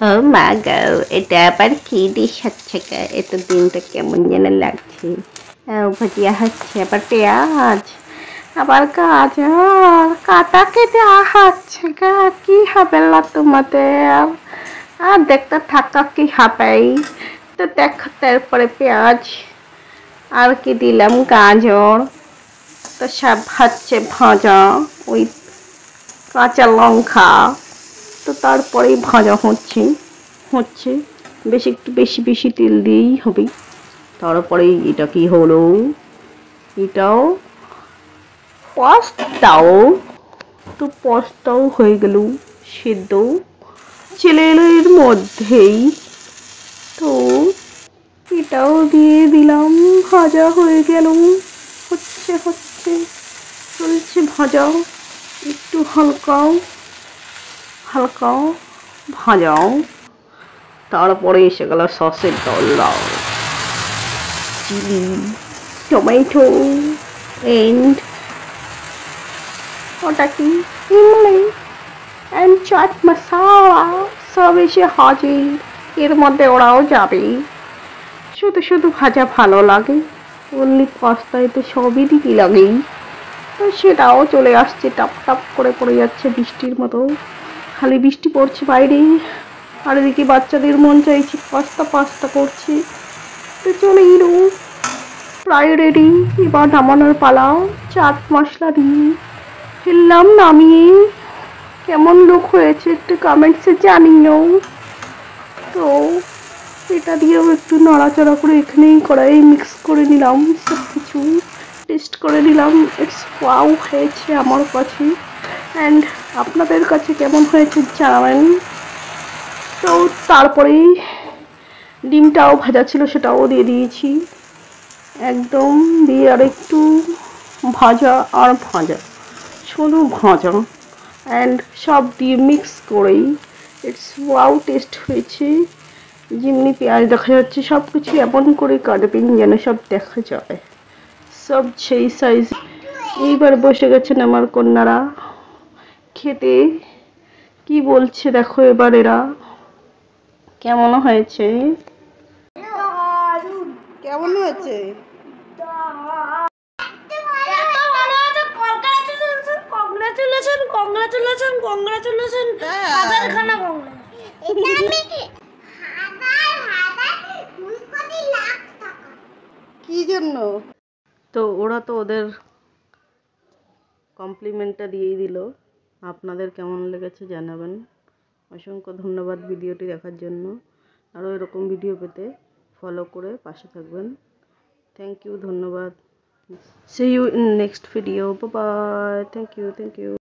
ও মা গো, এটা আবার কি ডিশ হচ্ছে গো? এত দিনটা কেমন যেন লাগছে। ভুজিয়া হচ্ছে, আবার পেঁয়াজ, আবার গাজর কাটা কেটে হচ্ছে গো। কি হবে লা তোমাদের? আর দেখতে থাকা কি হবেই। তো দেখো, তারপরে পেঁয়াজ আর কি দিলাম, গাজর, তো সব হচ্ছে ভাজা। ওই কাঁচা লঙ্কা, তো তারপরেই ভাজা হচ্ছে হচ্ছে বেশি, একটু বেশি বেশি তেল দিয়েই হবে। তারপরে এটা কি হলো, এটাও পাস্তাও, তো পাস্তাও হয়ে গেল সেদ্ধ, চলে এলো এর মধ্যেই। তো এটাও দিয়ে দিলাম, ভাজা হয়ে গেল, হচ্ছে হচ্ছে চলছে ভাজা, একটু হালকাও হালকাও ভাজাও। তারপরে এসে গেল সসের দল্লা, চিলি, টমেটো এন্ড ওটা কি, ইমলি এন্ড চাট মশলা, সব এসে হাজির। এর মধ্যে ওরাও যাবে। শুধু শুধু ভাজা ভালো লাগে, অনলি পাস্তায় তো সবই দিকে লাগেই। তো সেটাও চলে আসছে, টাপ টাপ করে পড়ে যাচ্ছে বৃষ্টির মতো। খালি বৃষ্টি পড়ছে বাইরে, আর এদিকে বাচ্চাদের মন চাইছে পাস্তা পাস্তা করছে। তো চলে এলো, প্রায় রেডি। এবার নামানোর পালা। চাট মশলা দিয়ে ফেললাম নামিয়ে। কেমন লুক হয়েছে একটু কমেন্টসে জানিও। তো এটা দিয়েও একটু নাড়াচাড়া করে এখানেই কড়াই মিক্স করে নিলাম, সব কিছু টেস্ট করে নিলাম। ইটস ওয়াও হয়েছে আমার কাছে। অ্যান্ড আপনাদের কাছে কেমন হয়েছে জানাবেন। তো তারপরেই ডিমটাও ভাজা ছিল, সেটাও দিয়ে দিয়েছি একদম, দিয়ে আর একটু ভাজা আর ভাজা, শুধু ভাজা অ্যান্ড সব দিয়ে মিক্স করেই ইটস ওয়াও টেস্ট হয়েছে। যেমনি পেঁয়াজ দেখা যাচ্ছে, সব কিছু এমন করে কাটবেন যেন সব দেখা যায়, সব সেই সাইজ। এইবার বসে গেছেন আমার কন্যারা খেতে। কি বলছে দেখো এবার এরা, কেমন হয়েছে, কেমন হয়েছে? কি জন্য? তো ওরা তো ওদের কমপ্লিমেন্টটা দিয়েই দিল। আপনাদের কেমন লেগেছে জানাবেন। অসংখ্য ধন্যবাদ ভিডিওটি দেখার জন্য। আরও এরকম ভিডিও পেতে ফলো করে পাশে থাকবেন। থ্যাংক ইউ, ধন্যবাদ। See you in next video. Bye bye. Thank you.